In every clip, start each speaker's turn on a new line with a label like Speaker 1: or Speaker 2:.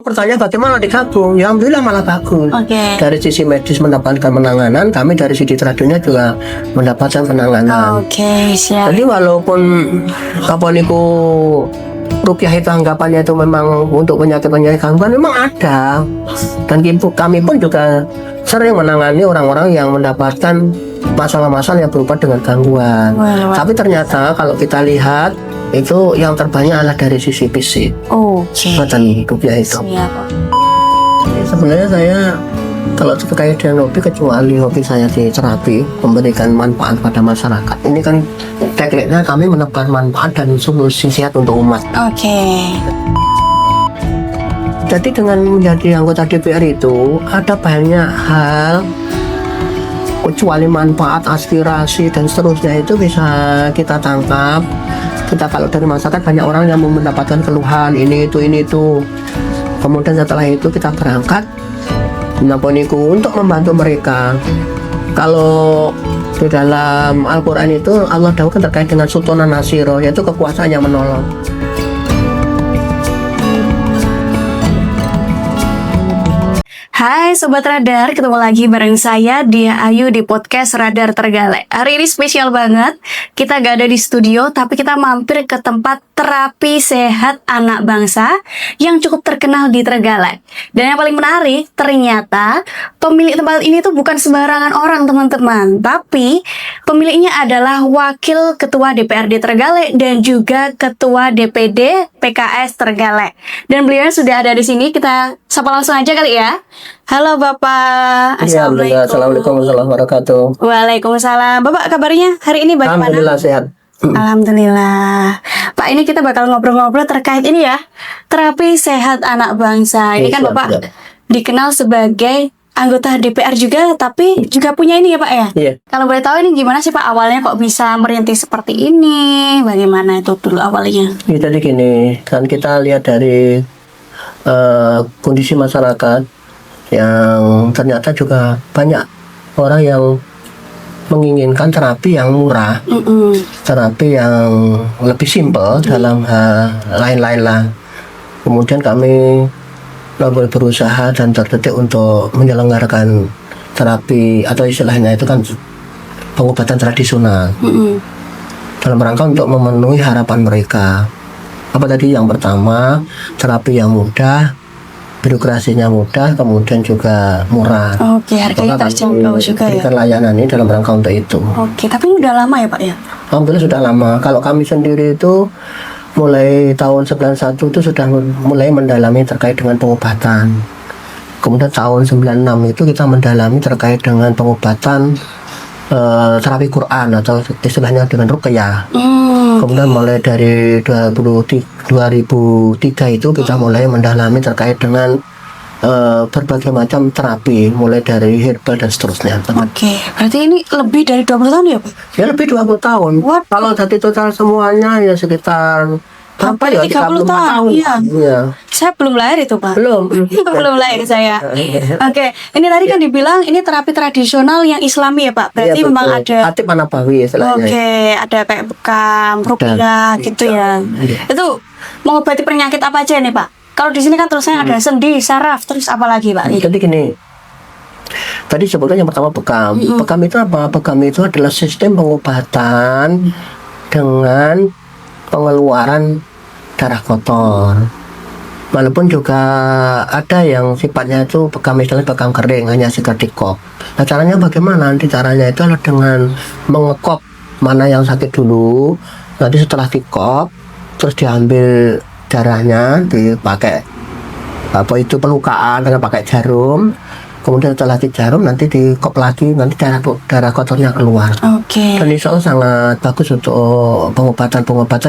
Speaker 1: pertanyaan bagaimana digabung? Ya alhamdulillah malah bagus. Dari sisi medis mendapatkan penanganan, kami dari sisi tradinya juga mendapatkan penanganan.
Speaker 2: Siap.
Speaker 1: Jadi walaupun apa niku rukyah itu anggapannya itu memang untuk penyakit-penyakit gangguan memang ada, dan kami pun juga sering menangani orang-orang yang mendapatkan masalah-masalah yang berupa dengan gangguan. Tapi ternyata kalau kita lihat itu yang terbanyak adalah dari sisi fisik. Bukan rukyah itu. Sebenarnya saya kalau terkait dengan hobi, kecuali hobi saya di terapi memberikan manfaat pada masyarakat, ini kan tagline-nya kami menebar manfaat dan solusi sehat untuk umat. Jadi dengan menjadi anggota DPR itu ada banyak hal, kecuali manfaat, aspirasi dan seterusnya itu bisa kita tangkap. Kita kalau dari masyarakat banyak orang yang mendapatkan keluhan ini itu. Kemudian setelah itu kita berangkat untuk membantu mereka. Kalau di dalam Al-Quran itu Allah dawuhkan terkait dengan sultanan nasiro, yaitu kekuasaan yang menolong.
Speaker 2: Hai Sobat Radar, ketemu lagi bareng saya Dia Ayu di podcast Radar Terenggalek. Hari ini spesial banget, kita gak ada di studio tapi kita mampir ke tempat terapi sehat anak bangsa yang cukup terkenal di Trenggalek. Dan yang paling menarik, ternyata pemilik tempat ini tuh bukan sembarangan orang teman-teman, tapi pemiliknya adalah Wakil Ketua DPRD Trenggalek dan juga Ketua DPD PKS Trenggalek. Dan beliau sudah ada di sini, kita sapa langsung aja kali ya. Halo Bapak.
Speaker 1: Assalamualaikum. Assalamualaikum warahmatullahi wabarakatuh.
Speaker 2: Waalaikumsalam. Bapak kabarnya hari ini bagaimana?
Speaker 1: Alhamdulillah sehat.
Speaker 2: Alhamdulillah. Pak, ini kita bakal ngobrol-ngobrol terkait ini ya, terapi sehat anak bangsa. Ini kan Bapak dikenal sebagai anggota DPR juga, tapi juga punya ini ya Pak ya?
Speaker 1: Iya.
Speaker 2: Kalau boleh tahu ini gimana sih Pak awalnya kok bisa merintis seperti ini? Bagaimana itu dulu awalnya?
Speaker 1: Jadi gini, kan kita lihat dari kondisi masyarakat yang ternyata juga banyak orang yang menginginkan terapi yang murah, terapi yang lebih simpel dalam hal lain-lain lah. Kemudian kami berusaha dan terdetik untuk menyelenggarakan terapi atau istilahnya itu kan pengobatan tradisional dalam rangka untuk memenuhi harapan mereka. Apa tadi yang pertama, terapi yang mudah, birokrasinya mudah, kemudian juga murah.
Speaker 2: Harganya terjangkau juga ya.
Speaker 1: Berikan layanan ini dalam rangka untuk itu.
Speaker 2: Tapi ini udah lama ya Pak ya?
Speaker 1: Alhamdulillah sudah lama. Kalau kami sendiri itu mulai tahun 91 itu sudah mulai mendalami terkait dengan pengobatan. Kemudian tahun 96 itu kita mendalami terkait dengan pengobatan terapi Quran atau istilahnya dengan ruqyah. Kemudian mulai dari 2003 itu kita mulai mendalami terkait dengan berbagai macam terapi, mulai dari herbal dan seterusnya.
Speaker 2: Berarti ini lebih dari 20 tahun ya Pak?
Speaker 1: Ya lebih 20 tahun. Kalau dari total semuanya ya sekitar
Speaker 2: hampir 30 tahun. Iya. Saya belum lahir itu Pak.
Speaker 1: Belum
Speaker 2: lahir saya. Ini tadi kan dibilang ini terapi tradisional yang Islami ya Pak. Berarti memang ada
Speaker 1: Atib Nabawi istilahnya.
Speaker 2: Ada kayak bekam, ruqyah gitu ya. Itu mengobati penyakit apa aja nih Pak? Kalau di sini kan terusnya ada sendi, saraf, terus apa lagi Pak?
Speaker 1: Jadi gini. Tadi sebutnya yang pertama bekam. Bekam itu apa? Bekam itu adalah sistem pengobatan dengan pengeluaran darah kotor. Walaupun juga ada yang sifatnya itu bekam misalnya bekam kering, hanya sekedar dikop. Nah caranya bagaimana? Nanti caranya itu adalah dengan mengekop mana yang sakit dulu. Nanti setelah dikop, terus diambil darahnya, dipakai pelukaan dengan pakai jarum. Kemudian setelah jarum nanti dikop lagi, nanti darah kotornya keluar. Dan insya Allah sangat bagus untuk pengobatan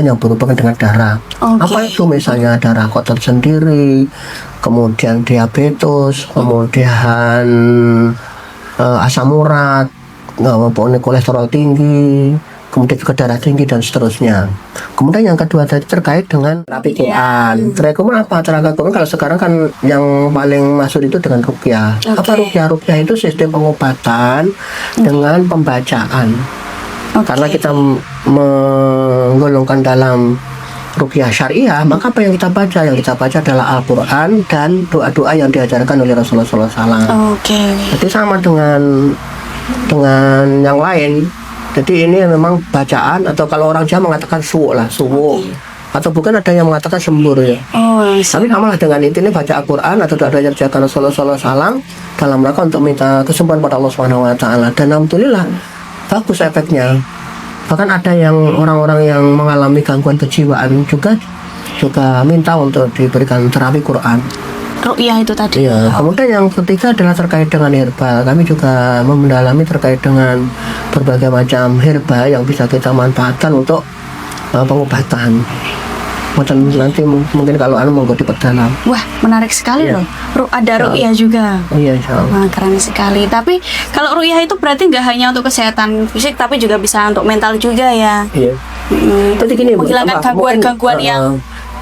Speaker 1: yang berhubungan dengan darah. Apa itu misalnya darah kotor sendiri, kemudian diabetes, kemudian asam urat, kolesterol tinggi, kemudian juga darah tinggi dan seterusnya. Kemudian yang kedua tadi terkait dengan terapi Quran. Terapi Quran apa? Terapi Quran kalau sekarang kan yang paling masuk itu dengan ruqyah. Apa ruqyah? Ruqyah itu sistem pengobatan dengan pembacaan. Karena kita menggolongkan dalam ruqyah syariah, maka apa yang kita baca? Yang kita baca adalah Al-Quran dan doa-doa yang diajarkan oleh Rasulullah SAW.
Speaker 2: Oke.
Speaker 1: Jadi sama dengan yang lain. Jadi ini memang bacaan, atau kalau orang Jawa mengatakan suwuk lah, suwuk. Atau bukan ada yang mengatakan sembur ya.
Speaker 2: Oh,
Speaker 1: Tapi sama lah dengan intinya baca Al-Quran atau doa yang diajarkan Rasulullah SAW dalam rangka untuk minta kesembuhan pada Allah Subhanahu Wa Taala. Dan alhamdulillah bagus efeknya. Bahkan ada yang orang-orang yang mengalami gangguan kejiwaan juga minta untuk diberikan terapi Quran.
Speaker 2: ruqyah itu tadi.
Speaker 1: Iya. Kemudian yang ketiga adalah terkait dengan herbal. Kami juga mendalami terkait dengan berbagai macam herbal yang bisa kita manfaatkan untuk pengobatan. Nanti mungkin kalau monggo diperdalam.
Speaker 2: Wah, menarik sekali
Speaker 1: Iya.
Speaker 2: loh. Ada ruqyah juga.
Speaker 1: Iya, insyaallah.
Speaker 2: Wah, keren sekali. Tapi kalau ruqyah itu berarti nggak hanya untuk kesehatan fisik, tapi juga bisa untuk mental juga ya.
Speaker 1: Iya.
Speaker 2: Mm,
Speaker 1: Jadi gini,
Speaker 2: menghilangkan gangguan-gangguan yang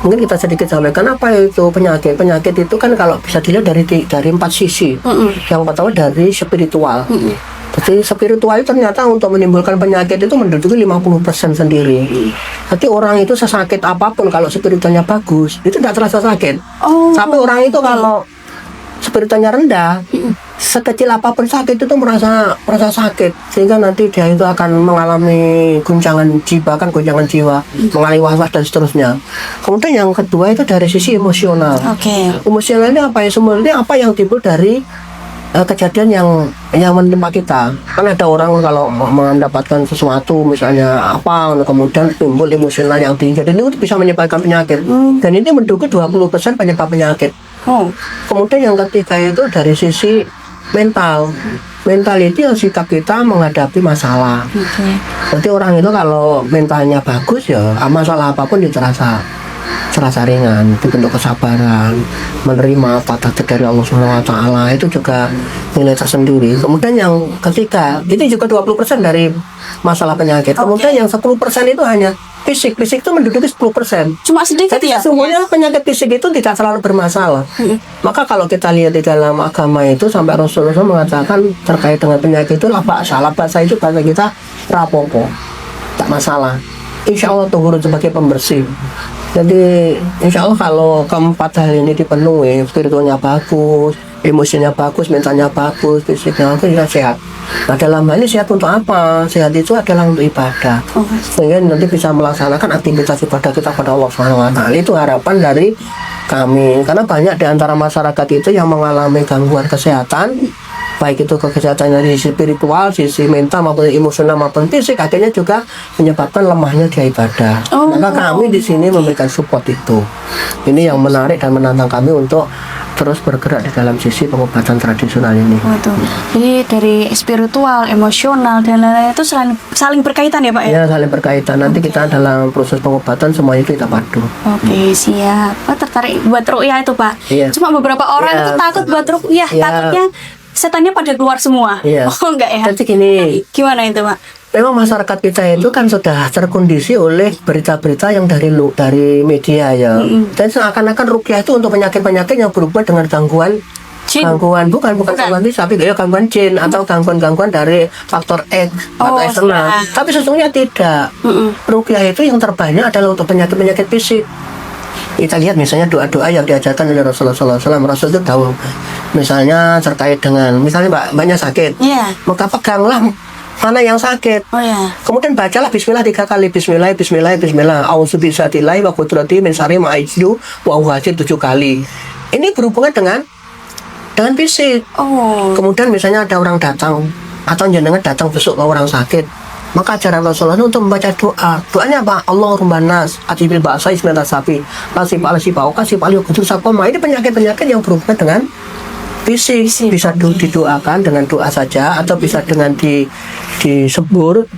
Speaker 1: mungkin kita sedikit sampaikan apa itu penyakit itu kan kalau bisa dilihat dari 4 sisi. Yang pertama dari spiritual. Jadi spiritual itu ternyata untuk menimbulkan penyakit itu menduduki 50% sendiri. Jadi orang itu sesakit apapun kalau spiritualnya bagus itu tidak terasa sakit. Tapi orang itu kalau spiritualnya rendah, sekecil apapun sakit itu merasa sakit, sehingga nanti dia itu akan mengalami guncangan jiwa, mengalami was-was dan seterusnya. Kemudian yang kedua itu dari sisi emosional. Emosional ini apa ya? Sebenarnya apa yang timbul dari kejadian yang menimpa kita. Kan ada orang kalau mendapatkan sesuatu misalnya apa, kemudian timbul emosional yang tinggi, dan itu bisa menyebabkan penyakit. Dan ini menduduki 20% penyebab penyakit. Kemudian yang ketiga itu dari sisi mental. Mental itu yang sikap kita menghadapi masalah. Jadi orang itu kalau mentalnya bagus ya masalah apapun dia terasa ringan, itu bentuk kesabaran, menerima apa takdir dari Allah Subhanahu Wa Taala, itu juga nilai tersendiri. Kemudian yang ketiga itu juga 20% dari masalah penyakit. Kemudian yang 10% itu hanya fisik itu menduduki 10%.
Speaker 2: Cuma sedikit.
Speaker 1: Jadi
Speaker 2: ya?
Speaker 1: semuanya penyakit fisik itu tidak terlalu bermasalah. Maka kalau kita lihat di dalam agama itu sampai Rasulullah mengatakan terkait dengan penyakit itu labasa itu bahasa kita rapopo, tak masalah. Insya Allah tuhur sebagai pembersih. Jadi insya Allah kalau keempat hal ini dipenuhi, spiritualnya bagus, emosinya bagus, mentalnya bagus, fisiknya bagus, ya sehat. Nah dalam hal ini sehat untuk apa? Sehat itu adalah untuk ibadah, sehingga nanti bisa melaksanakan aktivitas ibadah kita pada Allah SWT. Itu harapan dari kami, karena banyak di antara masyarakat itu yang mengalami gangguan kesehatan, baik itu kesehatan dari sisi spiritual, sisi mental maupun emosional maupun fisik, akhirnya juga menyebabkan lemahnya dia ibadah. Maka kami di sini memberikan support itu. Ini yang menarik dan menantang kami untuk terus bergerak di dalam sisi pengobatan tradisional ini.
Speaker 2: Jadi dari spiritual, emosional dan lain-lain itu saling berkaitan ya Pak ya?
Speaker 1: Ya, saling berkaitan. Nanti kita dalam proses pengobatan semua itu kita padu.
Speaker 2: Oke, siap. Tertarik buat ruqyah itu Pak.
Speaker 1: Iya.
Speaker 2: Cuma beberapa orang itu takut buat ruqyah, takutnya setannya pada keluar semua. Oh enggak ya?
Speaker 1: Jadi gini,
Speaker 2: gimana itu Pak?
Speaker 1: Memang masyarakat kita itu kan sudah terkondisi oleh berita-berita yang dari media ya. Dan seakan-akan ruqyah itu untuk penyakit-penyakit yang berhubungan dengan gangguan bukan gangguan fisik, tapi gangguan jin atau gangguan dari faktor X atau eksternal. Tapi sesungguhnya tidak. Ruqyah itu yang terbanyak adalah untuk penyakit-penyakit fisik. Kita lihat misalnya doa-doa yang diajarkan oleh Rasulullah SAW. Rasul itu tahu misalnya terkait dengan misalnya mbaknya sakit, maka peganglah mana yang sakit. Kemudian bacalah bismillah 3 kali. Bismillah. Auzubillahi wa qudratihi min syarri ma ajidu wa uhasir 7 kali. Ini berhubungan dengan fisik. Kemudian misalnya ada orang datang atau jenengan datang besok ke orang sakit, maka ajaran Rasulullah untuk membaca doa. Doanya apa? Allahumma nas atibil ba'sa ismata sapi lasif al-sifau kasif al-yukudur sapoma. Ini penyakit-penyakit yang berhubungan dengan fisik. Bisa didoakan dengan doa saja, atau bisa dengan disebur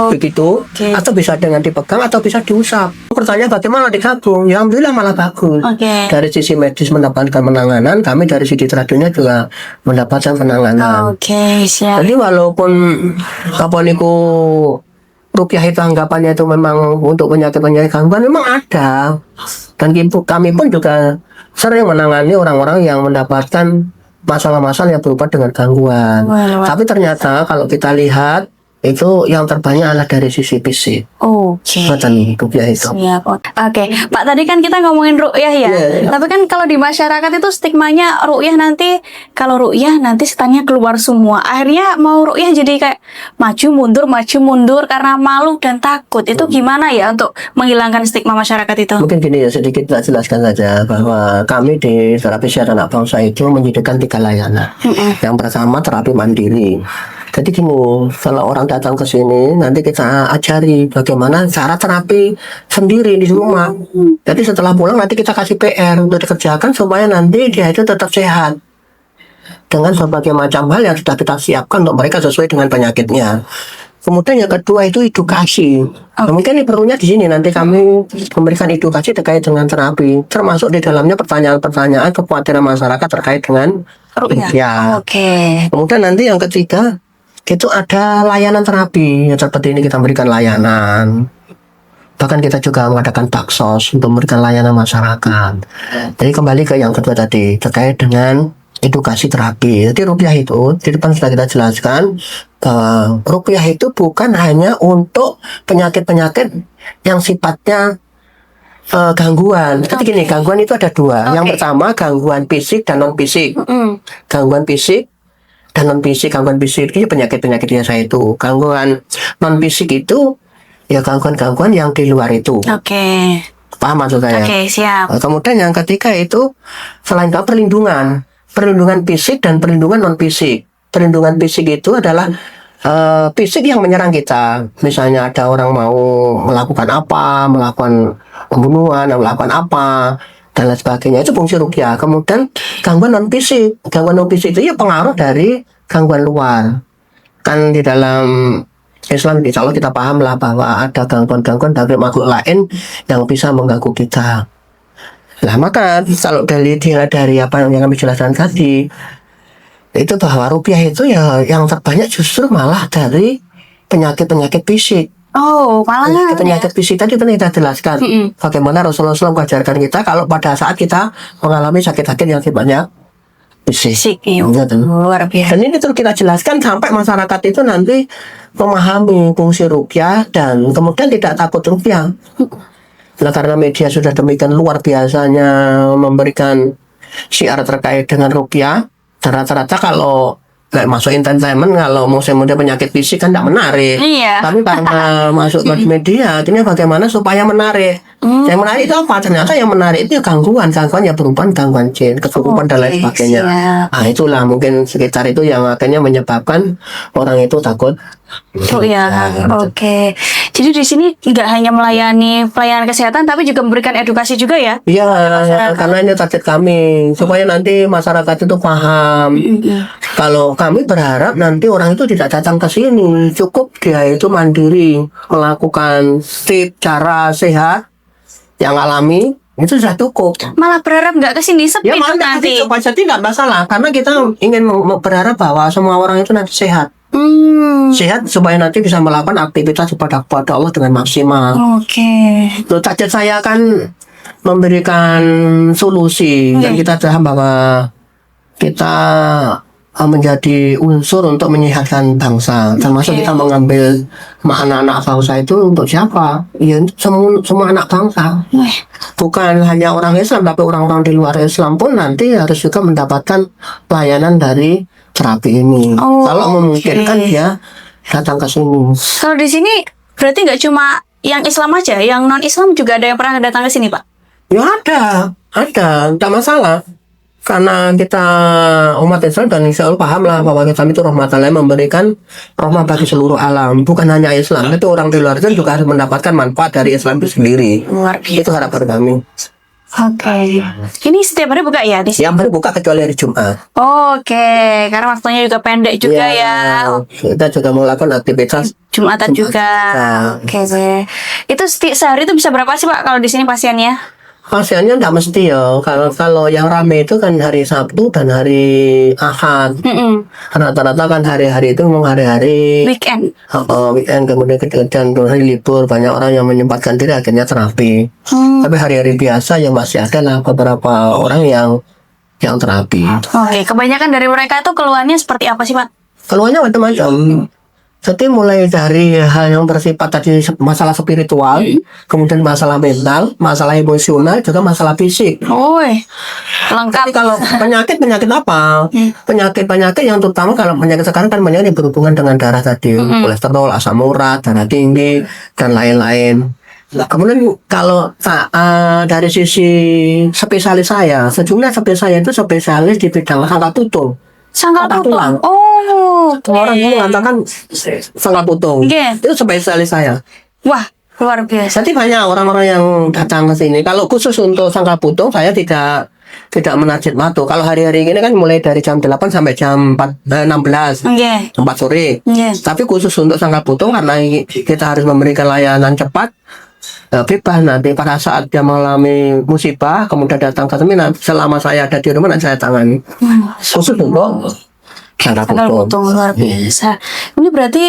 Speaker 1: begitu, atau bisa dengan dipegang, atau bisa diusap. Pertanyaan bagaimana digabung? Ya alhamdulillah malah bagus. Dari sisi medis mendapatkan penanganan, kami dari sisi tradisional juga mendapatkan penanganan.
Speaker 2: Siap.
Speaker 1: Jadi walaupun ruqyah itu anggapannya itu memang untuk penyakit-penyakit gangguan, memang ada. Dan kami pun juga sering menangani orang-orang yang mendapatkan masalah-masalah yang berupa dengan gangguan. Tapi ternyata kalau kita lihat itu yang terbanyak adalah dari sisi fisik.
Speaker 2: Oke.
Speaker 1: Ngoten rupiah itu.
Speaker 2: Siap. Oke, Pak, tadi kan kita ngomongin ruqyah ya.
Speaker 1: Iya.
Speaker 2: Tapi kan kalau di masyarakat itu stigmanya ruqyah nanti, kalau ruqyah nanti setannya keluar semua. Akhirnya mau ruqyah jadi kayak maju mundur karena malu dan takut. Itu gimana ya untuk menghilangkan stigma masyarakat itu?
Speaker 1: Mungkin gini ya, sedikit kita jelaskan saja bahwa kami di terapi sehat anak bangsa itu menyediakan 3 layanan. Yang pertama terapi mandiri. Jadi gini, kalau orang datang ke sini nanti kita ajari bagaimana cara terapi sendiri di rumah. Jadi setelah pulang nanti kita kasih PR untuk dikerjakan supaya nanti dia itu tetap sehat dengan berbagai macam hal yang sudah kita siapkan untuk mereka sesuai dengan penyakitnya. Kemudian yang kedua itu edukasi. Nah, mungkin ini perlunya di sini nanti kami memberikan edukasi terkait dengan terapi, termasuk di dalamnya pertanyaan-pertanyaan kekhawatiran masyarakat terkait dengan ruqyah.
Speaker 2: Oke.
Speaker 1: Kemudian nanti yang ketiga itu ada layanan terapi. Ya, seperti ini kita berikan layanan. Bahkan kita juga mengadakan baksos untuk memberikan layanan masyarakat. Jadi kembali ke yang kedua tadi terkait dengan edukasi terapi. Jadi ruqyah itu di depan sudah kita jelaskan bahwa ruqyah itu bukan hanya untuk penyakit-penyakit yang sifatnya gangguan. Jadi gini, gangguan itu ada 2. Yang pertama gangguan fisik dan non fisik. Gangguan fisik dan non fisik. Gangguan fisik itu penyakit-penyakit biasa itu. Gangguan non fisik itu ya gangguan-gangguan yang di luar itu.
Speaker 2: Oke.
Speaker 1: Paham maksud saya?
Speaker 2: Oke, siap.
Speaker 1: Kemudian yang ketiga itu selain itu perlindungan fisik dan perlindungan non fisik. Perlindungan fisik itu adalah fisik yang menyerang kita. Misalnya ada orang mau melakukan apa, melakukan pembunuhan, melakukan apa dan lain sebagainya, itu fungsi ruqyah. Kemudian gangguan non fisik itu ya pengaruh dari gangguan luar. Kan di dalam Islam insya Allah kita paham lah bahwa ada gangguan-gangguan dari makhluk lain yang bisa mengganggu kita. Nah maka kalau dari apa yang kami jelaskan tadi itu bahwa ruqyah itu ya yang terbanyak justru malah dari penyakit-penyakit fisik.
Speaker 2: Oh, malah
Speaker 1: penyakit fisik tadi kan kita jelaskan bagaimana Rasulullah SAW mengajarkan kita kalau pada saat kita mengalami sakit-sakit yang sifatnya fisik.
Speaker 2: Luar biasa.
Speaker 1: Dan ini terus kita jelaskan sampai masyarakat itu nanti memahami fungsi ruqyah dan kemudian tidak takut ruqyah. Nah karena media sudah demikian luar biasanya memberikan syiar terkait dengan ruqyah, rata-rata kalau kayak masuk entertainment, kalau musim-musim penyakit fisik kan tidak menarik.
Speaker 2: Iya.
Speaker 1: Tapi karena masuk ke media, akhirnya bagaimana supaya menarik. Yang menarik itu apa? Ternyata yang menarik itu gangguan yang berupa gangguan jin, kesurupan dan lain sebagainya. Nah itulah mungkin sekitar itu yang akhirnya menyebabkan orang itu takut.
Speaker 2: Oke. Jadi di sini nggak hanya melayani pelayanan kesehatan, tapi juga memberikan edukasi juga ya?
Speaker 1: Iya, karena ini target kami supaya nanti masyarakat itu paham. Kalau kami berharap nanti orang itu tidak datang ke sini, cukup dia itu mandiri melakukan cara sehat yang alami itu sudah cukup.
Speaker 2: Malah berharap nggak kesini sepi
Speaker 1: Ya nanti coba jadi nggak masalah karena kita ingin berharap bahwa semua orang itu nanti sehat. Sehat supaya nanti bisa melakukan aktivitas kepada Allah dengan maksimal.
Speaker 2: Oke.
Speaker 1: Target saya kan memberikan solusi dan kita paham bahwa kita menjadi unsur untuk menyehatkan bangsa, termasuk kita mengambil anak-anak bangsa itu untuk siapa? Ya semua anak bangsa, bukan hanya orang Islam tapi orang-orang di luar Islam pun nanti harus juga mendapatkan pelayanan dari terapi ini. Kalau memungkinkan dia datang ke sini.
Speaker 2: Kalau di sini berarti nggak cuma yang Islam aja, yang non Islam juga ada yang pernah datang ke sini, Pak?
Speaker 1: Ya ada, tidak masalah. Karena kita umat Islam dan insya Allah paham lah bahwa Islam itu rahmatan lil memberikan rahmat bagi seluruh alam, bukan hanya Islam. Itu orang di luar Islam juga harus mendapatkan manfaat dari Islam itu sendiri.
Speaker 2: Luar biasa.
Speaker 1: Itu harapan kami.
Speaker 2: Oke. Ini setiap hari buka ya di sini?
Speaker 1: Yang hari buka kecuali hari Jumat.
Speaker 2: Oke, karena waktunya juga pendek juga ya.
Speaker 1: Kita juga melakukan aktivitas
Speaker 2: Jumatan juga. Oke. Itu sehari itu bisa berapa sih Pak kalau di sini pasiennya?
Speaker 1: Pasiennya tidak mesti ya. Kalau yang rame itu kan hari Sabtu dan hari Ahad. Rata-rata kan hari-hari itu memang hari-hari
Speaker 2: weekend.
Speaker 1: Weekend kemudian hari libur banyak orang yang menyempatkan diri akhirnya terapi. Tapi hari-hari biasa yang masih ada lah beberapa orang yang terapi.
Speaker 2: Oke, kebanyakan dari mereka itu keluhannya seperti apa sih Pak?
Speaker 1: Keluhannya macam-macam. Jadi mulai dari hal yang bersifat tadi masalah spiritual, kemudian masalah mental, masalah emosional, juga masalah fisik.
Speaker 2: Woi, lengkap.
Speaker 1: Tapi kalau penyakit apa? Penyakit yang terutama kalau penyakit sekarang kan banyak yang berhubungan dengan darah tadi, kolesterol, asam urat, darah tinggi, dan lain-lain. Nah, kemudian kalau dari sisi spesialis saya, sejumlah spesialis saya itu spesialis di bidang sangkal putung.
Speaker 2: Sangkal
Speaker 1: Patah
Speaker 2: putung.
Speaker 1: tulang.
Speaker 2: Oh,
Speaker 1: Orang itu mengatakan sangkal putung.
Speaker 2: Iya.
Speaker 1: Itu spesialis saya.
Speaker 2: Wah, luar biasa.
Speaker 1: Jadi banyak orang-orang yang datang ke sini. Kalau khusus untuk sangkal putung, saya tidak menarget waktu. Kalau hari-hari ini kan mulai dari jam 8 sampai jam 16.
Speaker 2: Oke.
Speaker 1: 4 sore.
Speaker 2: Iya.
Speaker 1: Tapi khusus untuk sangkal putung karena kita harus memberikan layanan cepat, bebas nanti pada saat dia mengalami musibah kemudian datang ke seminar, selama saya ada di rumah nanti saya tangani khusus untuk sangkal
Speaker 2: Sangkal
Speaker 1: putung.
Speaker 2: putung luar biasa. Ini berarti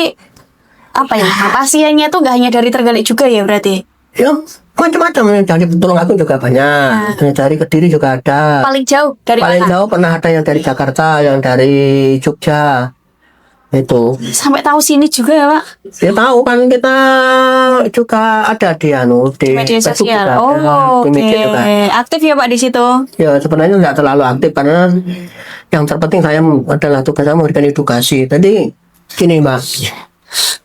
Speaker 2: apa ya? Pasiennya tuh nggak hanya dari Trenggalek juga ya berarti?
Speaker 1: Ya macam-macam, dari Tulungagung juga banyak, dari Kediri juga ada.
Speaker 2: Paling jauh dari
Speaker 1: Paling
Speaker 2: mana?
Speaker 1: jauh pernah ada yang dari Jakarta, yang dari Jogja. Itu
Speaker 2: Sampai tahu sini juga ya Pak?
Speaker 1: dia tahu kan, kita juga ada di di
Speaker 2: Media
Speaker 1: Facebook
Speaker 2: sosial.
Speaker 1: juga ada,
Speaker 2: Oh,
Speaker 1: di
Speaker 2: oke.
Speaker 1: media juga.
Speaker 2: Aktif ya Pak di situ?
Speaker 1: Ya sebenarnya nggak terlalu aktif karena yang terpenting saya adalah tugas saya memberikan edukasi. Jadi gini Mbak,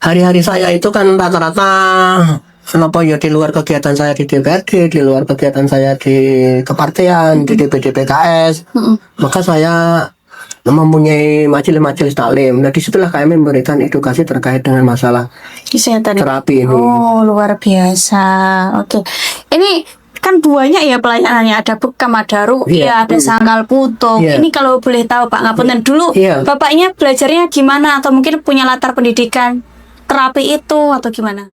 Speaker 1: hari-hari saya itu kan rata-rata kenapa ya di luar kegiatan saya di DPRD, di luar kegiatan saya di kepartean, di DPD PKS, maka saya mempunyai majelis-majelis taklim. Nah disitulah kami memberikan edukasi terkait dengan masalah
Speaker 2: Kesehatan.
Speaker 1: terapi ini.
Speaker 2: Oh, luar biasa. Oke. Ini kan banyak ya pelayanannya, ada bekam, ada ruqyah, ada sangkal putung.
Speaker 1: Iya.
Speaker 2: Ini kalau boleh tahu Pak Ngapunten dulu,
Speaker 1: Iya.
Speaker 2: Bapaknya belajarnya gimana atau mungkin punya latar pendidikan terapi itu atau gimana?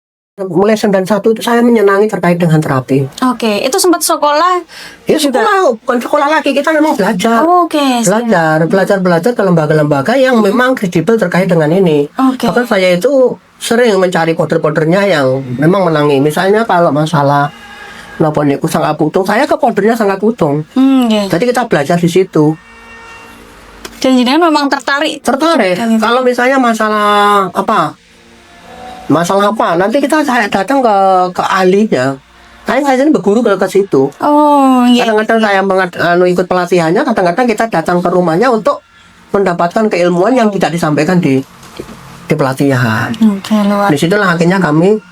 Speaker 1: Mulai 91 itu saya menyenangi terkait dengan terapi.
Speaker 2: Oke, itu sempat sekolah.
Speaker 1: Ya sekolah, bukan sekolah lagi, kita memang belajar.
Speaker 2: Oh, oke.
Speaker 1: Belajar ke lembaga-lembaga yang memang kredibel terkait dengan ini.
Speaker 2: Oke.
Speaker 1: Bahkan saya itu sering mencari powder-powdernya yang memang menangi. Misalnya kalau masalah napa niku sangkal putung, saya ke powdernya sangkal putung.
Speaker 2: Iya.
Speaker 1: Jadi kita belajar di situ.
Speaker 2: Dan jenengan memang tertarik.
Speaker 1: Tertarik. Kalau misalnya masalah apa? Nanti saya datang ke ahlinya. Saya sini berguru ke situ.
Speaker 2: Oh, iya.
Speaker 1: Kadang-kadang saya ikut pelatihannya, kadang-kadang kita datang ke rumahnya untuk mendapatkan keilmuan yang tidak disampaikan di pelatihan.
Speaker 2: Oke, luar.
Speaker 1: Disitulah akhirnya kami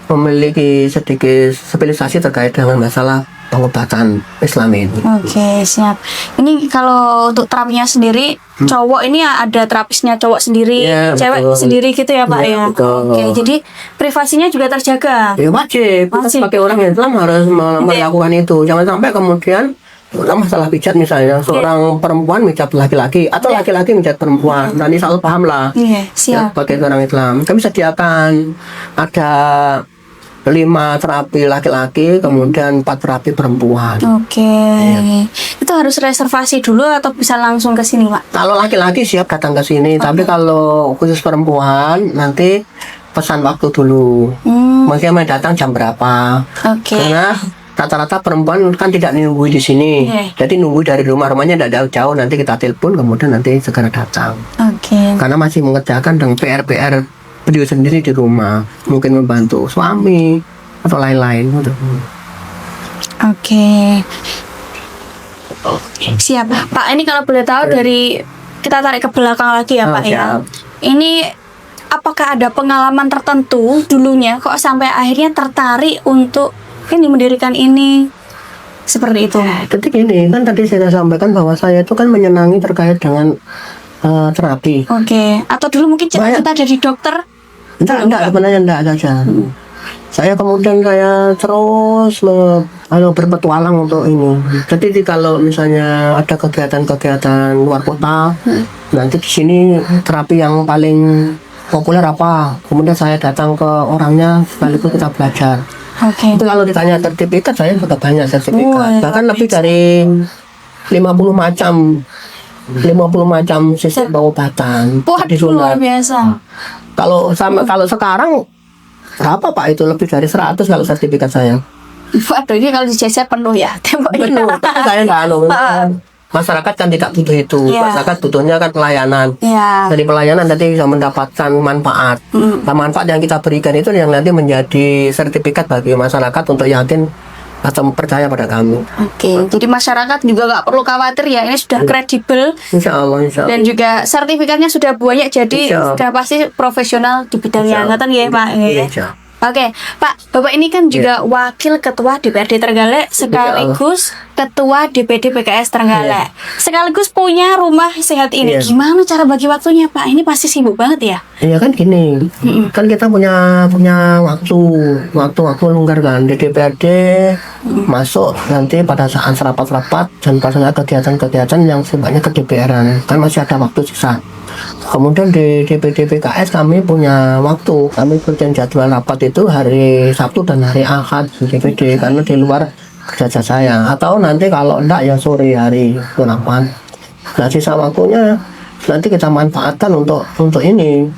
Speaker 1: memiliki sedikit spesialisasi terkait dengan masalah pengobatan Islam ini.
Speaker 2: Oke, siap. Ini kalau untuk terapinya sendiri, cowok ini ada terapisnya cowok sendiri,
Speaker 1: Iya,
Speaker 2: cewek
Speaker 1: betul.
Speaker 2: sendiri gitu ya Pak
Speaker 1: Iya,
Speaker 2: ya.
Speaker 1: betul.
Speaker 2: Oke, jadi privasinya juga terjaga.
Speaker 1: Ya wajib. Kita
Speaker 2: Wajib.
Speaker 1: sebagai orang Islam harus melakukan itu. Jangan sampai kemudian masalah pijat misalnya, seorang perempuan mijat laki-laki atau laki-laki mijat perempuan. Dan insya Allah paham lah.
Speaker 2: Iya, siap.
Speaker 1: Sebagai orang Islam, kami sediakan ada 5 terapi laki-laki, kemudian 4 terapi perempuan.
Speaker 2: Oke. Itu harus reservasi dulu atau bisa langsung ke sini, Pak?
Speaker 1: Kalau laki-laki siap datang ke sini, tapi kalau khusus perempuan nanti pesan waktu dulu. Mungkin mau datang jam berapa?
Speaker 2: Oke.
Speaker 1: Karena rata-rata perempuan kan tidak nunggu di sini, jadi nunggu dari rumahnya tidak jauh. Nanti kita telepon, kemudian nanti segera datang.
Speaker 2: Oke.
Speaker 1: Karena masih mengerjakan dengan PR beliau sendiri di rumah, mungkin membantu suami atau lain-lain.
Speaker 2: Oke. Siap. Pak, ini kalau boleh tahu dari kita tarik ke belakang lagi ya, Pak ya.
Speaker 1: Siap.
Speaker 2: Ini apakah ada pengalaman tertentu dulunya kok sampai akhirnya tertarik untuk ini mendirikan ini seperti itu?
Speaker 1: Jadi gini, kan tadi saya sampaikan bahwa saya itu kan menyenangi terkait dengan terapi.
Speaker 2: Oke. Atau dulu mungkin cita-cita jadi dokter?
Speaker 1: Enggak, sebenarnya enggak saja. Saya kemudian terus berpetualang untuk ini. Jadi kalau misalnya ada kegiatan-kegiatan luar kota, nanti di sini terapi yang paling populer apa? Kemudian saya datang ke orangnya, sekaligus kita belajar.
Speaker 2: Oke.
Speaker 1: Itu kalau ditanya sertifikat, saya sudah banyak sertifikat. Bahkan lebih dari 50 macam sistem pengobatan. Di
Speaker 2: Luar
Speaker 1: Sunda.
Speaker 2: biasa.
Speaker 1: Kalau sekarang berapa Pak, itu lebih dari 100 kalau sertifikat saya.
Speaker 2: Waduh, ini kalau dijajah penuh ya temboknya.
Speaker 1: Betul, tapi saya nggak masyarakat kan tidak butuh itu.
Speaker 2: Iya.
Speaker 1: Masyarakat butuhnya kan pelayanan.
Speaker 2: Ya.
Speaker 1: Dari pelayanan nanti bisa mendapatkan manfaat. Nah, manfaat yang kita berikan itu yang nanti menjadi sertifikat bagi masyarakat untuk yakin atau percaya pada kami.
Speaker 2: Oke, jadi masyarakat juga nggak perlu khawatir ya, ini sudah kredibel
Speaker 1: Insya Allah, insya Allah.
Speaker 2: dan juga sertifikatnya sudah banyak, jadi
Speaker 1: Insya Allah.
Speaker 2: sudah pasti profesional di bidangnya.
Speaker 1: Insya Allah.
Speaker 2: Ngoten ya, Pak.
Speaker 1: Iya, insya Allah.
Speaker 2: Oke, Pak, Bapak ini kan juga Wakil Ketua DPRD Trenggalek sekaligus Ketua DPD PKS Trenggalek. Sekaligus punya rumah sehat ini.
Speaker 1: Iya.
Speaker 2: Gimana cara bagi waktunya, Pak? Ini pasti sibuk banget ya?
Speaker 1: Iya kan gini, kan kita punya waktu longgar kan di DPRD masuk nanti pada saat rapat-rapat dan pada saat kegiatan-kegiatan yang sifatnya ke DPR-an kan masih ada waktu sisa. Kemudian di DPD PKS kami punya waktu, kami bikin jadwal rapat itu hari Sabtu dan hari Ahad di DPD karena di luar kerja saya, atau nanti kalau enggak ya sore hari rapat. Nah sisa waktunya nanti kita manfaatkan untuk ini.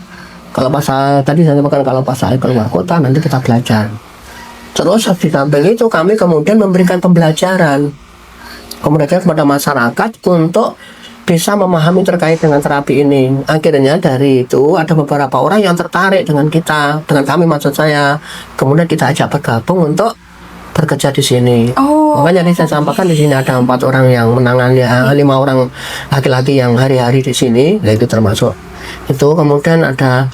Speaker 1: Kalau pas tadi saya sampaikan kalau pas saya keluar kota nanti kita belajar. Terus di samping itu kami kemudian memberikan pembelajaran kepada masyarakat untuk bisa memahami terkait dengan terapi ini. Akhirnya dari itu ada beberapa orang yang tertarik dengan kita, dengan kami maksud saya. Kemudian kita ajak bergabung untuk bekerja di sini.
Speaker 2: Oh.
Speaker 1: Makanya saya sampaikan di sini ada 4 orang yang menangani, 5 orang laki-laki yang hari-hari di sini, yaitu termasuk itu. Kemudian ada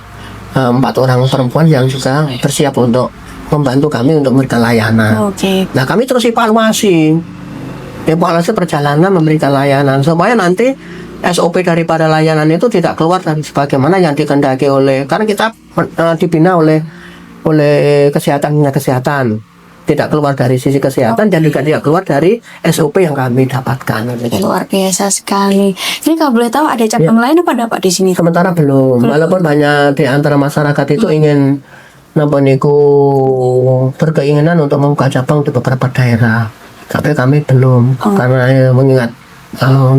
Speaker 1: 4 orang perempuan yang juga bersiap untuk membantu kami untuk memberikan layanan.
Speaker 2: Oke.
Speaker 1: Nah kami terus evaluasi perjalanan memberikan layanan supaya nanti SOP daripada layanan itu tidak keluar dari sebagaimana yang dikehendaki oleh, karena kita dibina oleh kesehatan, tidak keluar dari sisi kesehatan dan juga tidak keluar dari SOP yang kami dapatkan.
Speaker 2: Luar biasa sekali. Ini kalau boleh tahu ada cabang lain apa Pak di sini?
Speaker 1: Sementara belum, walaupun banyak di antara masyarakat itu ingin berkeinginan untuk membuka cabang di beberapa daerah, tapi kami belum karena mengingat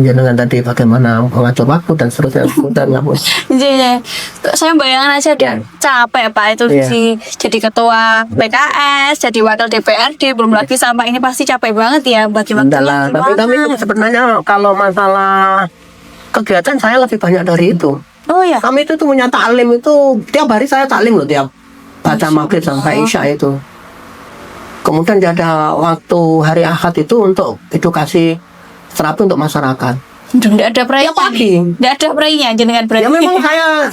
Speaker 1: jenengan tadi bagaimana mengatur waktu dan seterusnya dan ngapun.
Speaker 2: Iya, saya bayangkan aja dia capek Pak itu jadi ketua PKS, jadi wakil DPRD, belum lagi sama ini pasti capek banget ya bagi waktunya.
Speaker 1: Tapi kami sebenarnya kalau masalah kegiatan saya lebih banyak dari itu.
Speaker 2: Oh ya.
Speaker 1: Kami itu punya taklim itu tiap hari saya taklim loh, tiap baca maghrib sampai isya itu. Kemudian ada waktu hari Ahad itu untuk edukasi terapi untuk masyarakat.
Speaker 2: Tidak ada
Speaker 1: Ya
Speaker 2: praynya.
Speaker 1: pagi.
Speaker 2: Tidak ada praynya jenengan
Speaker 1: Ya memang saya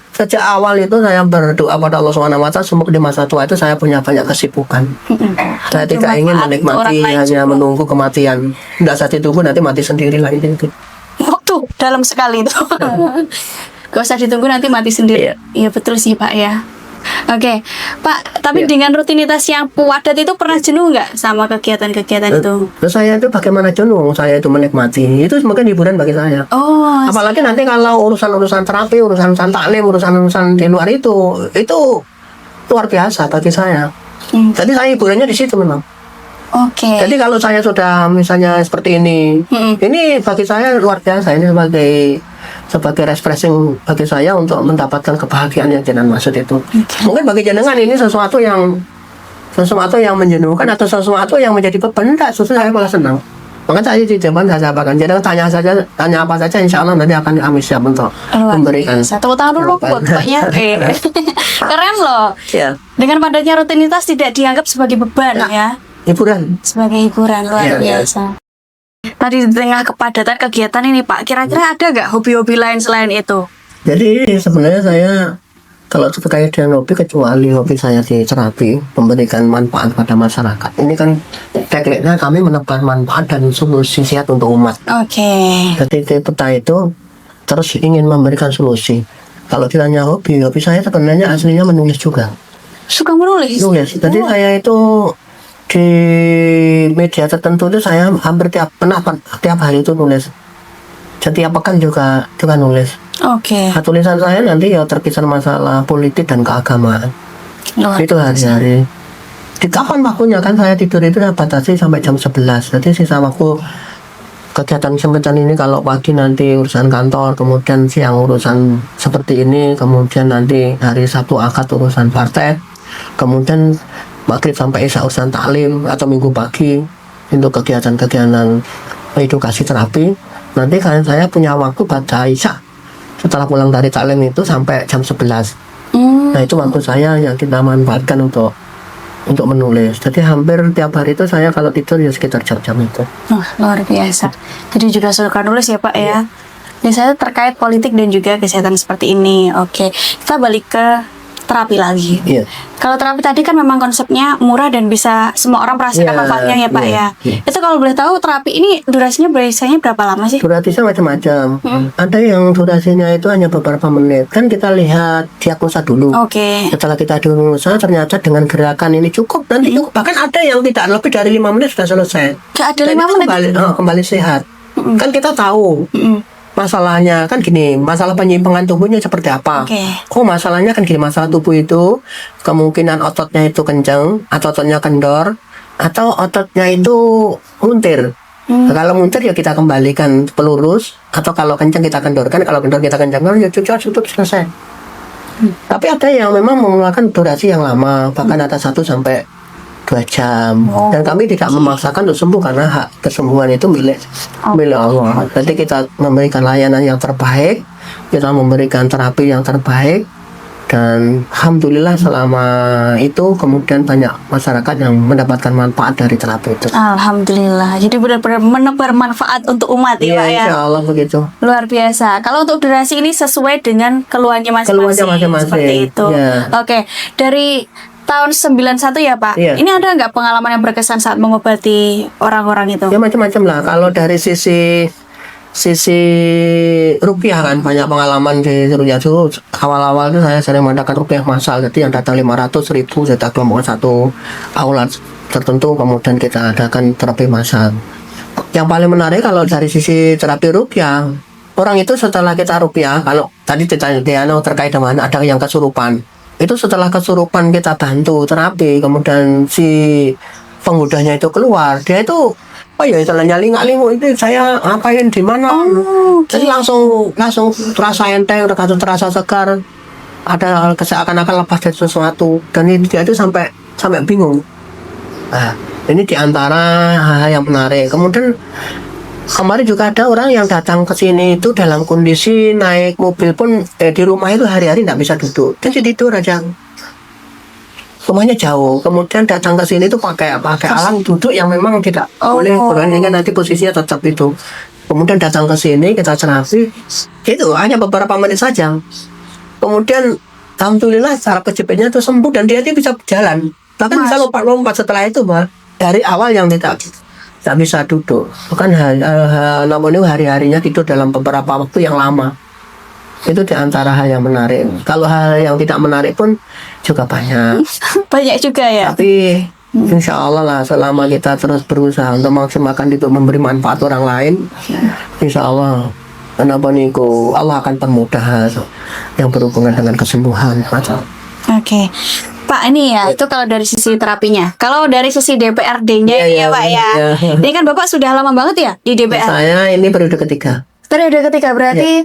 Speaker 1: sejak awal itu saya berdoa pada Allah SWT semoga di masa tua itu saya punya banyak kesibukan. Saya tidak ingin menikmati hanya menunggu kematian. Tidak saat ditunggu nanti mati sendiri lah itu.
Speaker 2: Waktu dalam sekali itu. Gak usah ditunggu nanti mati sendiri. Iya betul sih Pak ya. Oke, Pak, tapi dengan rutinitas yang padat itu pernah jenuh nggak sama kegiatan-kegiatan itu?
Speaker 1: Terus saya itu bagaimana jenuh, saya itu menikmati. Itu semakin hiburan bagi saya.
Speaker 2: Oh,
Speaker 1: Apalagi nanti kalau urusan-urusan terapi, urusan-urusan taklim, urusan-urusan di luar itu luar biasa bagi saya. Jadi saya hiburannya di situ memang.
Speaker 2: Oke.
Speaker 1: Jadi kalau saya sudah misalnya seperti ini bagi saya luar biasa. Ini sebagai refreshing bagi saya untuk mendapatkan kebahagiaan yang jenengan maksud itu. Mungkin bagi jenengan ini sesuatu yang menjenuhkan atau sesuatu yang menjadi beban. Enggak, justru saya malah senang. Makanya saya di depan saya sampaikan, jenengan tanya apa saja, insya Allah nanti akan kami siap untuk memberikan.
Speaker 2: Tepuk tangan dulu buat Bapaknya. Keren loh.
Speaker 1: Ya.
Speaker 2: Dengan padatnya rutinitas tidak dianggap sebagai beban ya.
Speaker 1: Hiburan.
Speaker 2: Sebagai hiburan luar biasa. Tadi di tengah kepadatan kegiatan ini Pak, kira-kira ada nggak hobi-hobi lain selain itu?
Speaker 1: Jadi sebenarnya saya kalau terkait dengan hobi, kecuali hobi saya di terapi memberikan manfaat pada masyarakat, ini kan tagline-nya kami menebar manfaat dan solusi sehat untuk umat.
Speaker 2: Oke.
Speaker 1: Jadi kita itu terus ingin memberikan solusi. Kalau ditanya hobi saya sebenarnya aslinya menulis juga.
Speaker 2: Suka menulis?
Speaker 1: Nulis. Jadi saya itu di media tertentu itu saya hampir tiap hari itu nulis. Setiap pekan juga nulis.
Speaker 2: Oke.
Speaker 1: Tulisan saya nanti ya terkisar masalah politik dan keagamaan. Itu hari-hari. Di kapan waktunya kan saya tidur itu saya batasi sampai jam 11. Jadi sisa waktu kegiatan semacam ini kalau pagi nanti urusan kantor, kemudian siang urusan seperti ini, kemudian nanti hari Sabtu Ahad urusan partai, kemudian maghrib sampai isya urusan taklim atau minggu pagi untuk kegiatan-kegiatan edukasi terapi. Nanti kan saya punya waktu baca Isya setelah pulang dari taklim itu sampai jam 11. Nah itu waktu saya yang kita manfaatkan untuk menulis. Jadi hampir tiap hari itu saya kalau tidur ya sekitar jam-jam itu.
Speaker 2: Luar biasa. Jadi juga suka nulis ya Pak ya. Biasanya terkait politik dan juga kesehatan seperti ini. Oke, kita balik ke terapi lagi.
Speaker 1: Iya.
Speaker 2: Kalau terapi tadi kan memang konsepnya murah dan bisa semua orang merasakan
Speaker 1: Iya,
Speaker 2: manfaatnya ya Pak
Speaker 1: iya,
Speaker 2: ya.
Speaker 1: iya.
Speaker 2: Itu kalau boleh tahu terapi ini durasinya biasanya berapa lama sih?
Speaker 1: Durasinya macam-macam. Ada yang durasinya itu hanya beberapa menit. Kan kita lihat diagnosa dulu.
Speaker 2: Oke.
Speaker 1: Setelah kita diagnosa ternyata dengan gerakan ini cukup, nanti cukup. Bahkan ada yang tidak lebih dari 5 menit sudah selesai.
Speaker 2: Gak ada
Speaker 1: Dan
Speaker 2: 5
Speaker 1: itu
Speaker 2: menit.
Speaker 1: kembali sehat. Kan kita tahu masalahnya kan gini, masalah penyimpangan tubuhnya seperti apa.
Speaker 2: Oke.
Speaker 1: Oh masalahnya kan gini, masalah tubuh itu kemungkinan ototnya itu kencang atau ototnya kendor atau ototnya itu muntir. Nah, kalau muntir ya kita kembalikan pelurus, atau kalau kencang kita kendorkan, kalau kendor kita kencangkan ya cukup selesai. Tapi ada yang memang memakan durasi yang lama, bahkan ada 1 sampai 2 jam. Dan kami tidak memaksakan untuk sembuh karena hak kesembuhan itu milik Allah. Jadi kita memberikan layanan yang terbaik, kita memberikan terapi yang terbaik, dan alhamdulillah selama itu kemudian banyak masyarakat yang mendapatkan manfaat dari terapi itu.
Speaker 2: Alhamdulillah. Jadi benar-benar bermanfaat untuk umat ya Pak ya.
Speaker 1: Insya Allah begitu.
Speaker 2: Luar biasa. Kalau untuk durasi ini sesuai dengan keluhannya masing-masing. Seperti itu.
Speaker 1: Ya.
Speaker 2: Oke. Dari tahun 91 ya Pak.
Speaker 1: Iya.
Speaker 2: Ini ada nggak pengalaman yang berkesan saat mengobati orang-orang itu?
Speaker 1: Ya macam-macam lah. Kalau dari sisi rupiah kan banyak pengalaman di rupiah dulu. Awal-awal itu saya sering mengadakan rupiah massal. Jadi yang datang 500.000 kita kelompok satu aula tertentu, kemudian kita adakan terapi massal. Yang paling menarik kalau dari sisi terapi rupiah, orang itu setelah kita rupiah, kalau tadi ditanya terkait dengan ada yang kesurupan, itu setelah kesurupan kita bantu terapi, kemudian si penggudahnya itu keluar, dia itu istilahnya lingak-linguk itu saya ngapain di mana, jadi langsung terasa enteng, terasa segar, ada seakan-akan lepas dari sesuatu, dan dia itu sampai bingung. Nah, ini diantara hal yang menarik. Kemudian kemarin juga ada orang yang datang ke sini itu dalam kondisi naik mobil pun di rumah itu hari-hari tidak bisa duduk, jadi tidur aja. Rumahnya jauh, kemudian datang ke sini itu pakai alang duduk yang memang tidak boleh, karena nanti posisinya tetap itu. Kemudian datang ke sini kita terapi, itu hanya beberapa menit saja. Kemudian alhamdulillah secara kejepitnya itu sembuh dan dia itu bisa berjalan, bahkan bisa lompat setelah itu, Mbak. Dari awal yang tidak bisa duduk, bukan namun hari-harinya tidur dalam beberapa waktu yang lama. Itu diantara hal yang menarik. Kalau hal yang tidak menarik pun juga banyak.
Speaker 2: Banyak juga ya.
Speaker 1: Tapi insya Allah lah, selama kita terus berusaha untuk maksimalkan itu memberi manfaat orang lain, insya Allah Allah akan permudah hal yang berhubungan dengan kesembuhan.
Speaker 2: Oke. Pak, ini ya, itu kalau dari sisi terapinya. Kalau dari sisi DPRD-nya ya Pak ya. Ini kan Bapak sudah lama banget ya di DPR.
Speaker 1: Saya ini periode ketiga.
Speaker 2: Periode ketiga berarti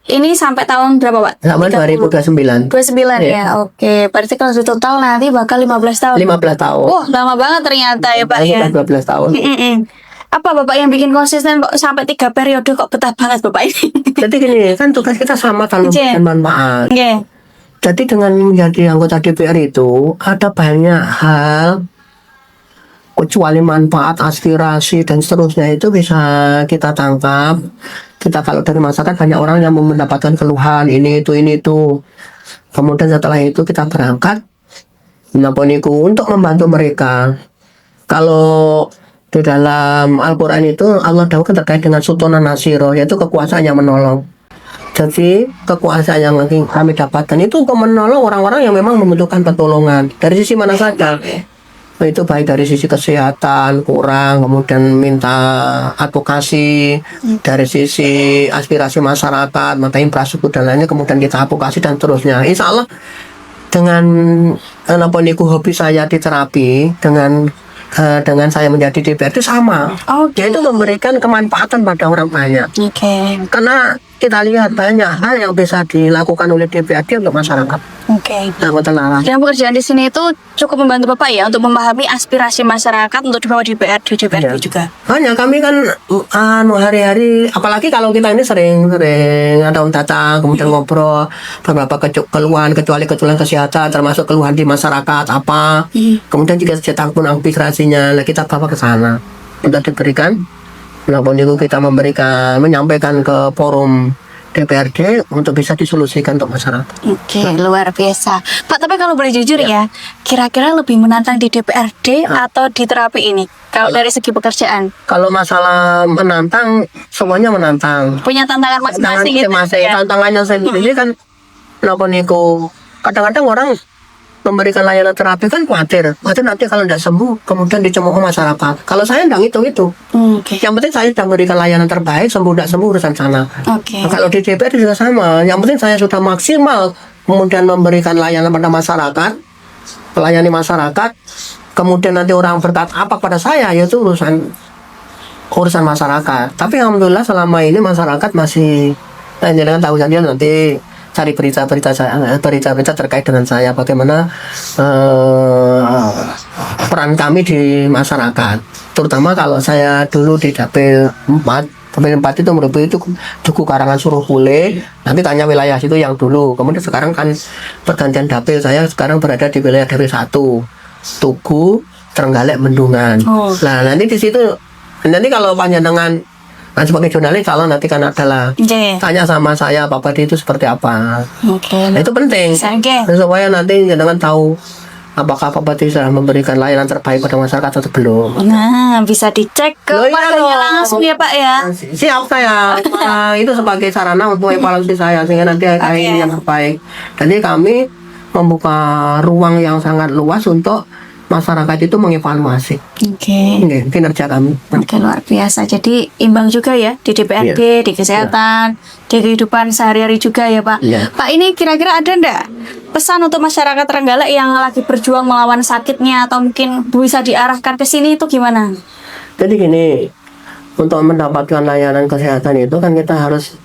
Speaker 2: ini sampai tahun berapa Pak?
Speaker 1: Sampai 2029.
Speaker 2: 29 ya. Oke, berarti kalau sudah total nanti bakal 15 tahun.
Speaker 1: 15 tahun.
Speaker 2: Wah, lama banget ternyata ya Pak ya.
Speaker 1: 12 tahun.
Speaker 2: Apa Bapak yang bikin konsisten kok sampai 3 periode, kok betah banget Bapak ini?
Speaker 1: Jadi gini, kan tugas kita sama tanpa manfaat. Jadi dengan menjadi anggota DPR itu ada banyak hal, kecuali manfaat, aspirasi dan seterusnya itu bisa kita tangkap. Kita kalau dari masyarakat banyak orang yang mendapatkan keluhan ini itu. Kemudian setelah itu kita berangkat untuk membantu mereka. Kalau di dalam Al-Quran itu Allah dawuhkan terkait dengan sultanan nasiro, yaitu kekuasaan yang menolong. Jadi kekuasaan yang kami dapatkan itu untuk menolong orang-orang yang memang membutuhkan pertolongan dari sisi mana saja. Itu baik dari sisi kesehatan kurang, kemudian minta advokasi dari sisi aspirasi masyarakat, minta infrastruktur dan lainnya, kemudian kita advokasi dan terusnya. Insya Allah dengan hobi saya di terapi dengan saya menjadi DPR itu sama. Yaitu memberikan kemanfaatan pada orang banyak. Karena kita lihat banyak hal yang bisa dilakukan oleh DPRD untuk masyarakat.
Speaker 2: Oke.
Speaker 1: Nah, ngoten lah.
Speaker 2: Dan pekerjaan di sini itu cukup membantu Bapak ya untuk memahami aspirasi masyarakat untuk dibawa di DPRD
Speaker 1: Iya.
Speaker 2: juga.
Speaker 1: Hanya kami kan hari-hari, apalagi kalau kita ini sering ada orang datang kemudian ngobrol beberapa keluhan kesehatan termasuk keluhan di masyarakat apa. Kemudian jika cetak pun aspirasinya, nah kita bawa ke sana untuk diberikan. Walaupun itu kita menyampaikan ke forum DPRD untuk bisa disolusikan untuk masyarakat.
Speaker 2: Oke, luar biasa. Pak, tapi kalau boleh jujur ya, kira-kira lebih menantang di DPRD atau di terapi ini? Kalau dari segi pekerjaan?
Speaker 1: Kalau masalah menantang, semuanya menantang.
Speaker 2: Punya tantangan masing-masing gitu ya?
Speaker 1: Tantangannya sendiri kan, kenapa niku? Kadang-kadang orang memberikan layanan terapi kan khawatir nanti kalau tidak sembuh kemudian dicemooh masyarakat. Kalau saya tidak itu.
Speaker 2: Oke.
Speaker 1: Yang penting saya sudah memberikan layanan terbaik, sembuh tidak sembuh urusan sana.
Speaker 2: Oke.
Speaker 1: Nah, kalau di DPR juga sama. Yang penting saya sudah maksimal kemudian memberikan layanan pada masyarakat, melayani masyarakat. Kemudian nanti orang berkata apa pada saya, yaitu urusan masyarakat. Tapi alhamdulillah selama ini masyarakat masih jangan tahu saja nanti cari berita-berita terkait dengan saya bagaimana peran kami di masyarakat, terutama kalau saya dulu di Dapil 4 itu merupakan itu Duku Karangan Suruh Kule, nanti tanya wilayah situ yang dulu, kemudian sekarang kan pergantian Dapil, saya sekarang berada di wilayah Dapil 1 Tugu Trenggalek Bendungan. Nah nanti di situ nanti kalau panjenengan sebagai jurnalis kalau nanti kan adalah tanya sama saya Pak Badi itu seperti apa. Nah, itu penting supaya nanti jangan tahu apakah Pak Badi sudah memberikan layanan terbaik pada masyarakat atau belum.
Speaker 2: Nah, bisa dicek ke partainya langsung ya Pak ya.
Speaker 1: Siap saya. Itu sebagai sarana untuk evaluasi saya sehingga nanti yang terbaik. Jadi kami membuka ruang yang sangat luas untuk masyarakat itu mengevaluasi kinerja kami.
Speaker 2: Oke, luar biasa. Jadi imbang juga ya di DPRD, di kesehatan, di kehidupan sehari-hari juga ya Pak. Pak, ini kira-kira ada enggak pesan untuk masyarakat Trenggalek yang lagi berjuang melawan sakitnya atau mungkin bisa diarahkan ke sini itu gimana?
Speaker 1: Jadi gini, untuk mendapatkan layanan kesehatan itu kan kita harus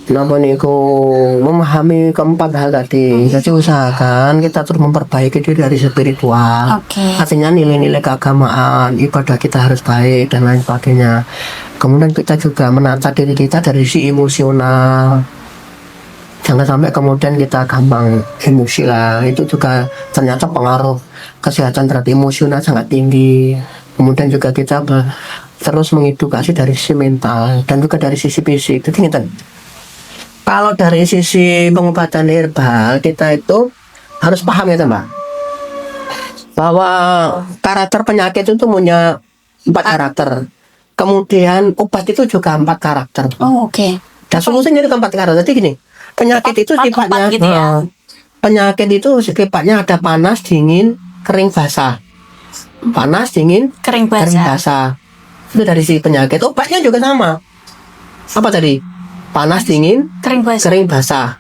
Speaker 1: memahami keempat hal tadi. Jadi usahakan kita terus memperbaiki diri dari spiritual. Artinya nilai-nilai keagamaan, ibadah kita harus baik dan lain sebagainya. Kemudian kita juga menata diri kita dari sisi emosional. Jangan sampai kemudian kita gampang emosi lah. Itu juga ternyata pengaruh kesehatan terhadap emosional sangat tinggi. Kemudian juga kita terus mengedukasi dari sisi mental dan juga dari sisi fisik. Jadi kita kalau dari sisi pengobatan herbal kita itu harus paham ya Mbak, bahwa karakter penyakit itu punya 4 karakter. Kemudian obat itu juga 4 karakter. Dan solusinya itu 4 karakter. Jadi gini, penyakit itu sifatnya gitu ya? Penyakit itu sifatnya ada panas, dingin, kering, basah. Panas, dingin, kering, basah. Itu dari sisi penyakit. Obatnya juga sama. Apa tadi? Panas, dingin, kering, basah.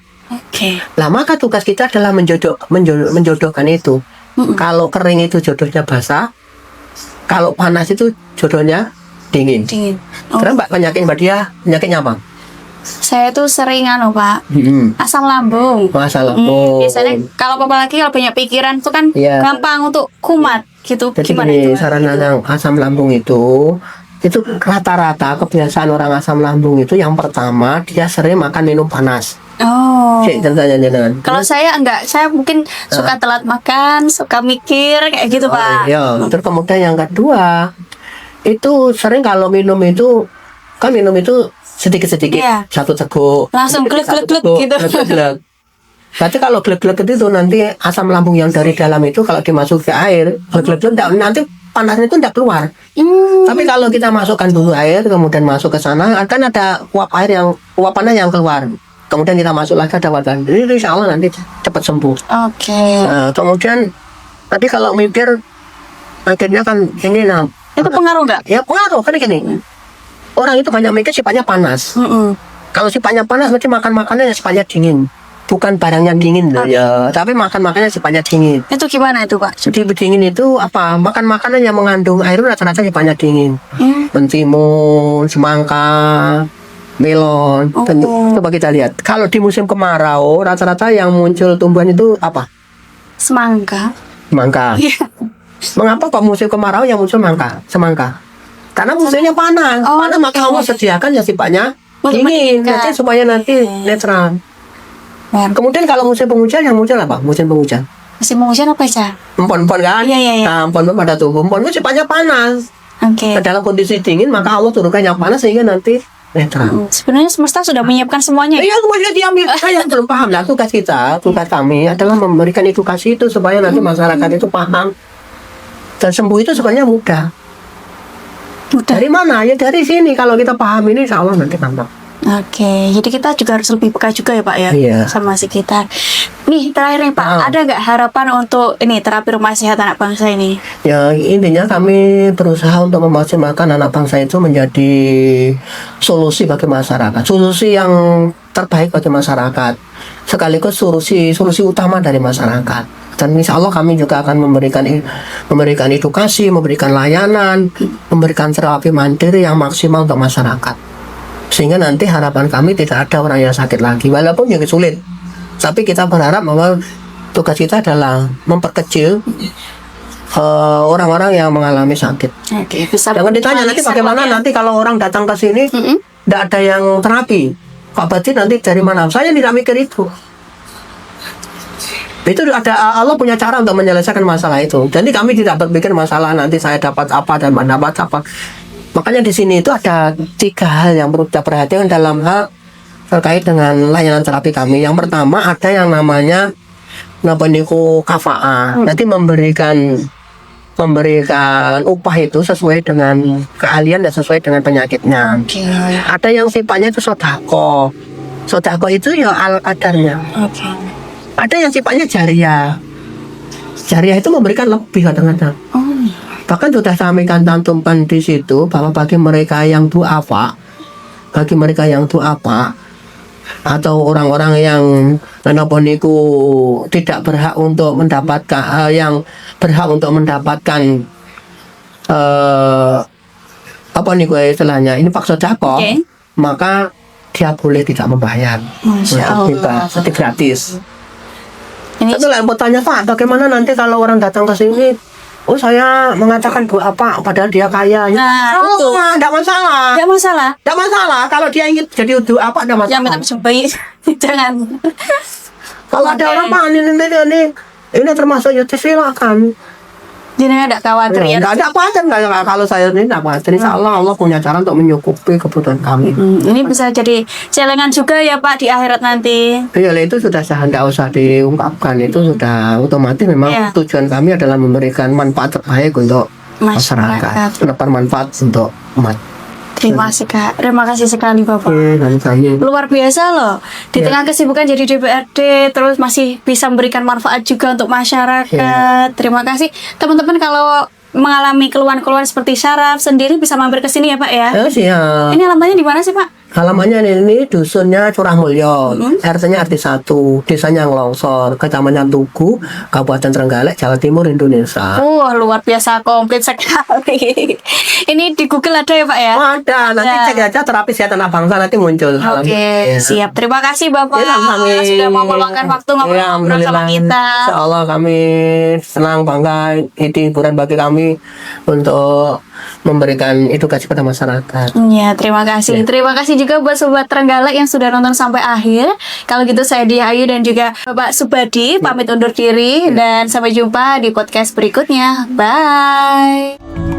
Speaker 1: Nah, maka tugas kita adalah menjodohkan itu. Kalau kering itu jodohnya basah, kalau panas itu jodohnya dingin. Kenapa penyakitnya apa?
Speaker 2: Saya tuh sering Pak, asam lambung. Biasanya kalau Bapak lagi kalau banyak pikiran itu kan gampang untuk kumat gitu.
Speaker 1: Jadi gini, sarana yang asam lambung itu rata-rata kebiasaan orang asam lambung itu yang pertama dia sering makan minum panas. Kalau saya enggak, saya mungkin suka telat makan, suka mikir kayak gitu Pak. Terus kemudian yang kedua itu sering kalau minum itu sedikit-sedikit, satu teguk
Speaker 2: langsung glek-glek gitu.
Speaker 1: Berarti kalau glek-glek itu nanti asam lambung yang dari dalam itu kalau dimasuk ke air, glek-glek nanti panasnya itu tidak keluar. Tapi kalau kita masukkan dulu air, kemudian masuk ke sana, akan ada uap panas yang keluar. Kemudian kita masuk lagi ada wadah. Jadi insya Allah nanti cepat sembuh. Nah, kemudian tadi kalau mikir, akhirnya kan ini
Speaker 2: itu pengaruh nggak?
Speaker 1: Ya pengaruh, kan gini. Orang itu banyak mikir sifatnya panas. Kalau sifatnya panas, berarti makan-makannya sifatnya dingin. Bukan barangnya dingin ya, tapi makan-makannya sifatnya dingin.
Speaker 2: Itu gimana itu Pak?
Speaker 1: Jadi dingin itu apa? Makan makanan yang mengandung air rata-rata sifatnya dingin. Mentimun, semangka, melon. Coba kita lihat. Kalau di musim kemarau, rata-rata yang muncul tumbuhan itu apa?
Speaker 2: Semangka.
Speaker 1: Semangka. Mengapa kok musim kemarau yang muncul semangka? Karena musimnya panas. Panas maka Allah sediakan yang sifatnya dingin. Nanti supaya nanti netral. Kemudian kalau musim penghujan yang muncul apa? Musim penghujan.
Speaker 2: Musim penghujan apa ya?
Speaker 1: Empon-empon kan?
Speaker 2: Iya.
Speaker 1: Nah, empon-empon pada tumbuh. Empon itu sifatnya panas.
Speaker 2: Oke.
Speaker 1: Dalam kondisi dingin maka Allah turunkan yang panas sehingga nanti netral.
Speaker 2: Sebenarnya semesta sudah menyiapkan semuanya.
Speaker 1: Iya, semuanya diambil. Saya belum paham lah. Tugas kami adalah memberikan edukasi itu supaya nanti masyarakat itu paham. Dan sembuh itu sebenarnya mudah. Dari mana? Ya dari sini. Kalau kita paham ini, insya Allah nanti gampang.
Speaker 2: Oke, jadi kita juga harus lebih peka juga ya Pak ya,
Speaker 1: Iya.
Speaker 2: sama sekitar. Nih terakhir nih Pak, ada nggak harapan untuk ini terapi rumah sehat anak bangsa ini?
Speaker 1: Ya intinya kami berusaha untuk memaksimalkan anak bangsa itu menjadi solusi bagi masyarakat, solusi yang terbaik bagi masyarakat, sekaligus solusi utama dari masyarakat. Dan insya Allah kami juga akan memberikan edukasi, memberikan layanan, memberikan terapi mandiri yang maksimal untuk masyarakat. Sehingga nanti harapan kami tidak ada orang yang sakit lagi, walaupun yang sulit. Tapi kita berharap bahwa tugas kita adalah memperkecil orang-orang yang mengalami sakit.
Speaker 2: Oke, bisa.
Speaker 1: Jangan ditanya nanti bagaimana nanti kalau orang datang ke sini tidak ada yang terapi. Pak Berarti nanti dari mana? Saya tidak mikir itu. Itu ada Allah punya cara untuk menyelesaikan masalah itu. Jadi kami tidak berpikir masalah nanti saya dapat apa dan mendapat apa. Makanya di sini itu ada 3 hal yang perlu kita perhatikan dalam hal terkait dengan layanan terapi kami. Yang pertama ada yang namanya kafa'ah. Nanti memberikan upah itu sesuai dengan keahlian dan sesuai dengan penyakitnya. Ada yang sifatnya itu sodako. Sodako itu ya al kadarnya. Ada yang sifatnya jariah. Jariah itu memberikan lebih kadang-kadang. Bahkan sudah kami cantumkan di situ bahwa bagi mereka yang du'afa, atau orang-orang yang tidak berhak untuk mendapatkan istilahnya ini pak sodako, maka dia boleh tidak membayar.
Speaker 2: Masya Allah.
Speaker 1: Itu gratis.
Speaker 2: Ini
Speaker 1: Tapi lah mau tanya Pak, bagaimana nanti kalau orang datang ke sini? Oh saya mengatakan apa? Padahal dia kaya.
Speaker 2: Nah, itu.
Speaker 1: Tidak masalah.
Speaker 2: Nggak masalah.
Speaker 1: Tidak masalah. Kalau dia ingin jadi apa? Tidak
Speaker 2: Ya
Speaker 1: masalah.
Speaker 2: minta bayi jangan.
Speaker 1: Kalau ada orang Pak ini termasuk ya silakan.
Speaker 2: Jadi nggak khawatir ya.
Speaker 1: Tidak ada apa-apa. Kalau saya ini tidak khawatir. Insya Allah punya cara untuk menyukupi kebutuhan kami.
Speaker 2: Ini bisa jadi celengan juga ya Pak di akhirat nanti.
Speaker 1: Iya, itu sudah tidak usah diungkapkan. Itu sudah otomatis memang tujuan kami adalah memberikan manfaat terbaik untuk masyarakat. Mendapat manfaat untuk umat.
Speaker 2: Terima kasih Kak. Terima kasih sekali Bapak. Luar biasa loh. Di tengah kesibukan jadi DPRD terus masih bisa memberikan manfaat juga untuk masyarakat. Terima kasih. Teman-teman kalau mengalami keluhan-keluhan seperti syaraf sendiri bisa mampir ke sini ya Pak ya.
Speaker 1: Siap.
Speaker 2: Ini alamatnya di mana sih Pak?
Speaker 1: Alamatnya ini dusunnya Curah Mulyo, RT-nya RT 1, desanya Nglongsor, kecamatan Tugu, Kabupaten Trenggalek, Jawa Timur, Indonesia.
Speaker 2: Luar biasa komplit sekali. Ini di Google ada ya Pak ya?
Speaker 1: Ada, nanti cek aja terapi sehat anak bangsa nanti muncul.
Speaker 2: Oke, siap. Terima kasih Bapak sudah mau meluangkan waktu ngobrol sama kita.
Speaker 1: Insya Allah kami senang, bangga, ini hiburan bagi kami untuk memberikan edukasi pada masyarakat.
Speaker 2: Ya, terima kasih. Terima kasih juga buat Sobat Trenggalek yang sudah nonton sampai akhir. Kalau gitu saya Dia Ayu dan juga Bapak Subadi pamit undur diri dan sampai jumpa di podcast berikutnya. Bye.